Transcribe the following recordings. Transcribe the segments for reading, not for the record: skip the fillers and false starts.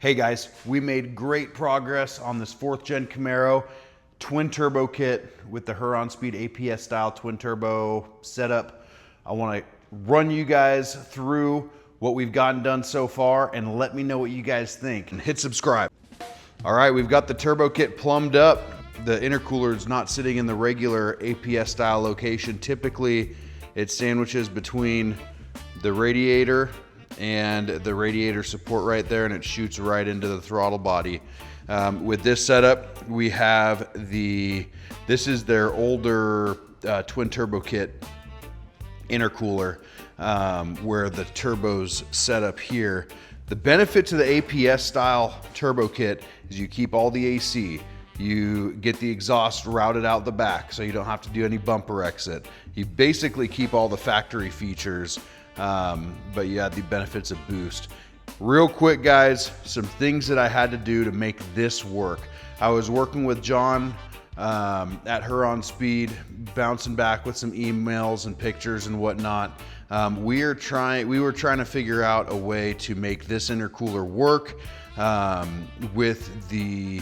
Hey guys, we made great progress on this 4th gen Camaro twin turbo kit with the Huron Speed APS style twin turbo setup. I want to run you guys through what we've gotten done so far and let me know what you guys think, and hit subscribe. All right, we've got the turbo kit plumbed up. The intercooler is not sitting in the regular APS style location. Typically it sandwiches between the radiator and the radiator support right there, and it shoots right into the throttle body. With this setup, we have this is their older twin turbo kit intercooler, where the turbo's set up here. The benefit to the APS style turbo kit is you keep all the AC. You get the exhaust routed out the back, so you don't have to do any bumper exit. You basically keep all the factory features, but you add the benefits of boost. Real quick guys, some things that I had to do to make this work. I was working with John at Huron Speed, bouncing back with some emails and pictures and whatnot. We were trying to figure out a way to make this intercooler work with the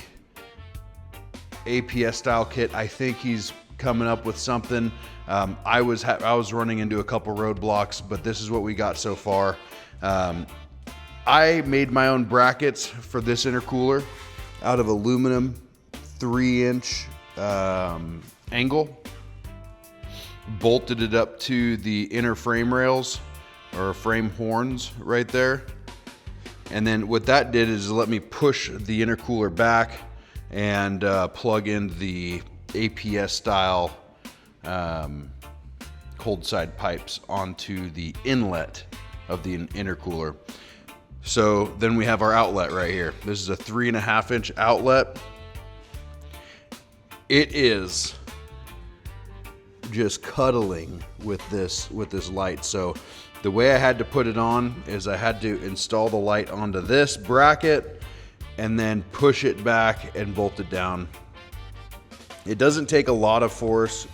APS style kit. I think he's coming up with something. I was running into a couple roadblocks, but this is what we got so far. I made my own brackets for this intercooler out of aluminum 3-inch angle. Bolted it up to the inner frame rails or frame horns right there. And then what that did is let me push the intercooler back and plug in the APS style cold side pipes onto the inlet of the intercooler. So then we have our outlet right here. This is a 3.5-inch outlet. It is just cuddling with this light. So the way I had to put it on is I had to install the light onto this bracket and then push it back and bolt it down. It doesn't take a lot of force.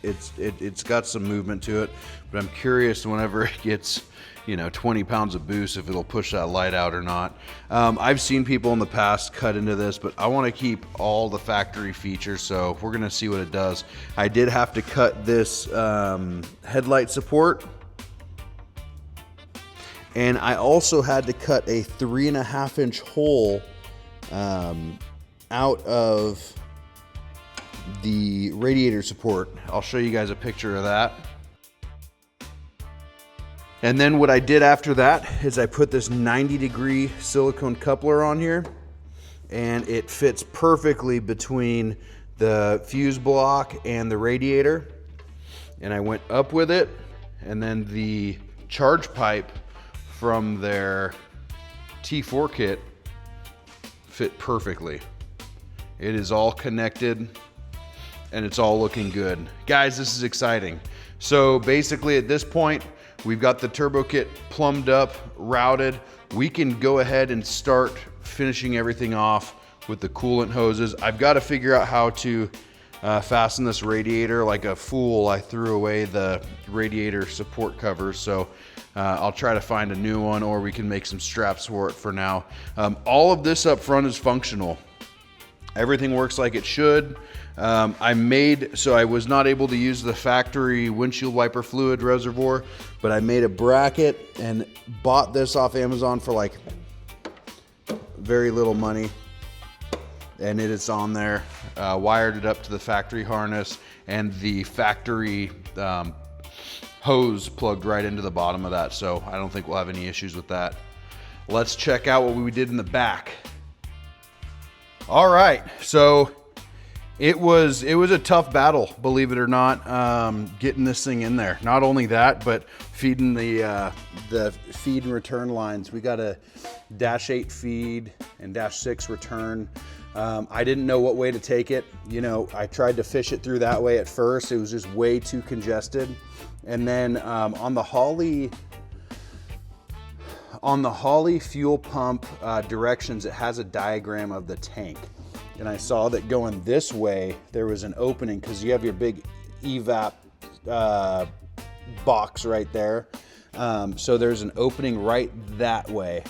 It's got some movement to it, but I'm curious whenever it gets 20 pounds of boost if it'll push that light out or not. I've seen people in the past cut into this, but I want to keep all the factory features, so we're gonna see what it does. I did have to cut this headlight support, and I also had to cut a 3.5-inch hole out of the radiator support. I'll show you guys a picture of that. And then what I did after that is I put this 90-degree silicone coupler on here, and it fits perfectly between the fuse block and the radiator. And I went up with it, and then the charge pipe from their T4 kit fit perfectly. It is all connected and it's all looking good. Guys, this is exciting. So basically at this point, we've got the turbo kit plumbed up, routed. We can go ahead and start finishing everything off with the coolant hoses. I've got to figure out how to fasten this radiator. Like a fool, I threw away the radiator support covers, so I'll try to find a new one, or we can make some straps for it for now. All of this up front is functional. Everything works like it should. So I was not able to use the factory windshield wiper fluid reservoir, but I made a bracket and bought this off Amazon for like very little money, and it is on there. Wired it up to the factory harness, and the factory hose plugged right into the bottom of that, so I don't think we'll have any issues with that. Let's check out what we did in the back. All right, so it was a tough battle, believe it or not, getting this thing in there. Not only that, but feeding the feed and return lines. We got a -8 feed and -6 return. I didn't know what way to take it. I tried to fish it through that way at first. It was just way too congested. And then on the Holley fuel pump directions, it has a diagram of the tank. And I saw that going this way, there was an opening because you have your big evap box right there. So there's an opening right that way.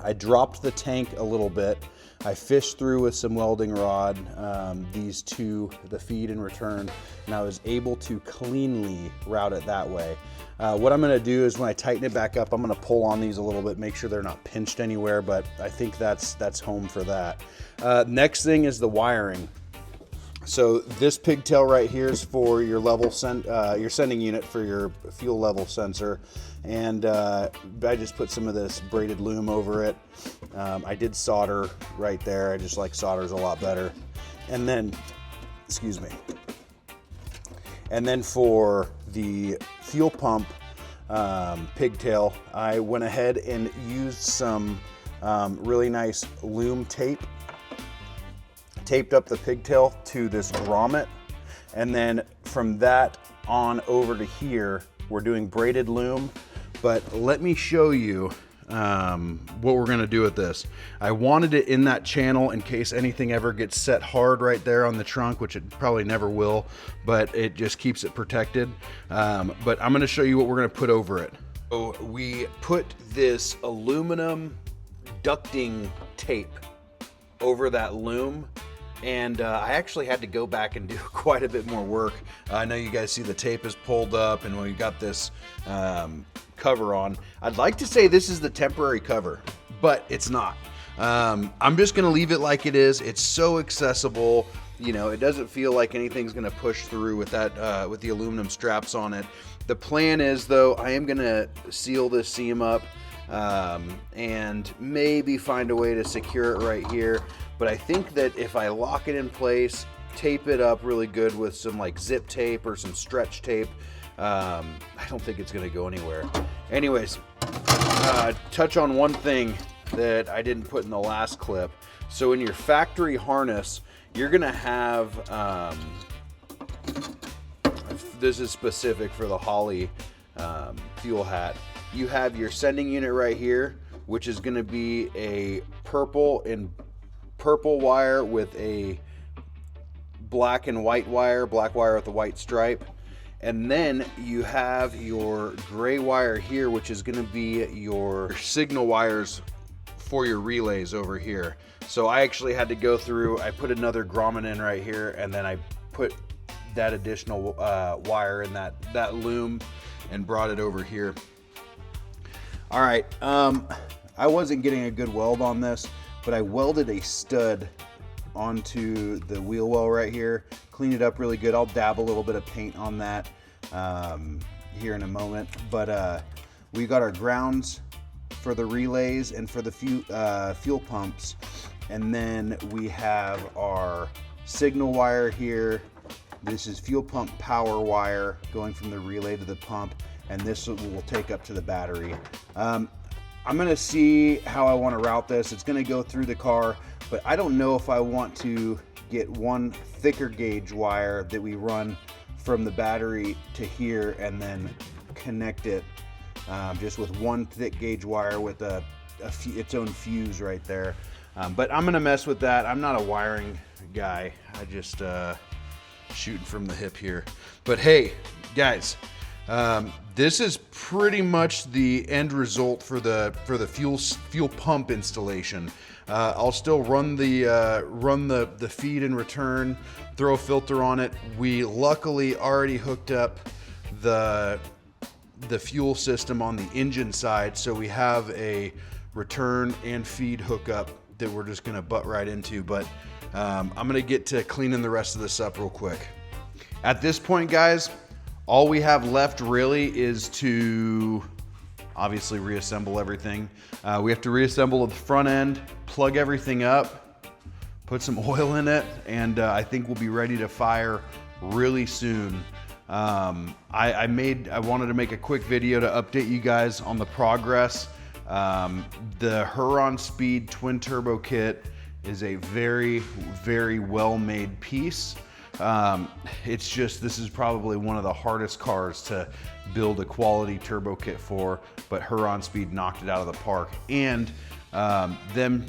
I dropped the tank a little bit. I fished through with some welding rod, these two, the feed and return, and I was able to cleanly route it that way. What I'm gonna do is when I tighten it back up, I'm gonna pull on these a little bit, make sure they're not pinched anywhere, but I think that's home for that. Next thing is the wiring. So this pigtail right here is for your your sending unit for your fuel level sensor, and I just put some of this braided loom over it. I did solder right there. I just like solders a lot better. And then, excuse me. And then for the fuel pump pigtail, I went ahead and used some really nice loom tape. Taped up the pigtail to this grommet, and then from that on over to here, we're doing braided loom. But let me show you what we're gonna do with this. I wanted it in that channel in case anything ever gets set hard right there on the trunk, which it probably never will, but it just keeps it protected. But I'm gonna show you what we're gonna put over it. So we put this aluminum ducting tape over that loom. And I actually had to go back and do quite a bit more work. I know you guys see the tape is pulled up and we got this cover on. I'd like to say this is the temporary cover, but it's not. I'm just gonna leave it like it is. It's so accessible. You know, it doesn't feel like anything's gonna push through with that, with the aluminum straps on it. The plan is though, I am gonna seal this seam up and maybe find a way to secure it right here. But I think that if I lock it in place, tape it up really good with some like zip tape or some stretch tape, I don't think it's gonna go anywhere. Anyways, touch on one thing that I didn't put in the last clip. So in your factory harness, you're gonna have, this is specific for the Holley fuel hat. You have your sending unit right here, which is gonna be a purple wire with a black and white wire, black wire with a white stripe. And then you have your gray wire here, which is gonna be your signal wires for your relays over here. So I actually had to go through, I put another grommet in right here, and then I put that additional wire in that loom and brought it over here. All right, I wasn't getting a good weld on this, but I welded a stud onto the wheel well right here, cleaned it up really good. I'll dab a little bit of paint on that here in a moment. But we got our grounds for the relays and for the fuel pumps. And then we have our signal wire here. This is fuel pump power wire going from the relay to the pump. And this will take up to the battery. I'm gonna see how I wanna route this. It's gonna go through the car, but I don't know if I want to get one thicker gauge wire that we run from the battery to here and then connect it just with one thick gauge wire with its own fuse right there. But I'm gonna mess with that. I'm not a wiring guy. I just shooting from the hip here. But hey, guys, this is pretty much the end result for the fuel pump installation. I'll still run the feed and return, throw a filter on it. We luckily already hooked up the fuel system on the engine side, so we have a return and feed hookup that we're just gonna butt right into. But I'm gonna get to cleaning the rest of this up real quick. At this point, guys, all we have left really is to obviously reassemble everything. We have to reassemble the front end, plug everything up, put some oil in it, and I think we'll be ready to fire really soon. I wanted to make a quick video to update you guys on the progress. The Huron Speed twin turbo kit is a very, very well-made piece. It's just, this is probably one of the hardest cars to build a quality turbo kit for, but Huron Speed knocked it out of the park. And them,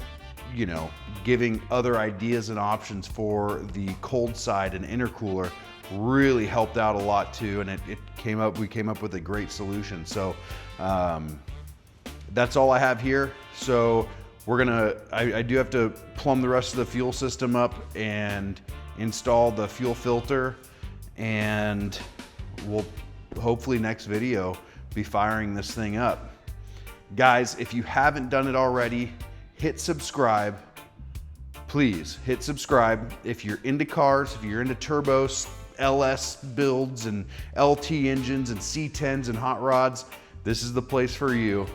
you know, giving other ideas and options for the cold side and intercooler really helped out a lot too. And we came up with a great solution. So that's all I have here. So I do have to plumb the rest of the fuel system up and install the fuel filter, and we'll hopefully next video be firing this thing up. Guys, if you haven't done it already, hit subscribe. Please hit subscribe. If you're into cars, if you're into turbos, LS builds and LT engines and C10s and hot rods, this is the place for you.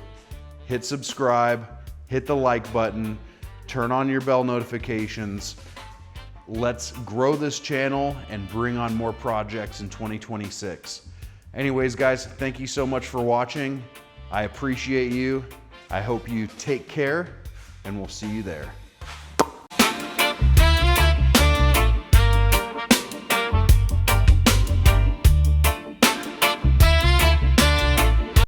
Hit subscribe, hit the like button, turn on your bell notifications. Let's grow this channel and bring on more projects in 2026. Anyways, guys, thank you so much for watching. I appreciate you. I hope you take care, and we'll see you there.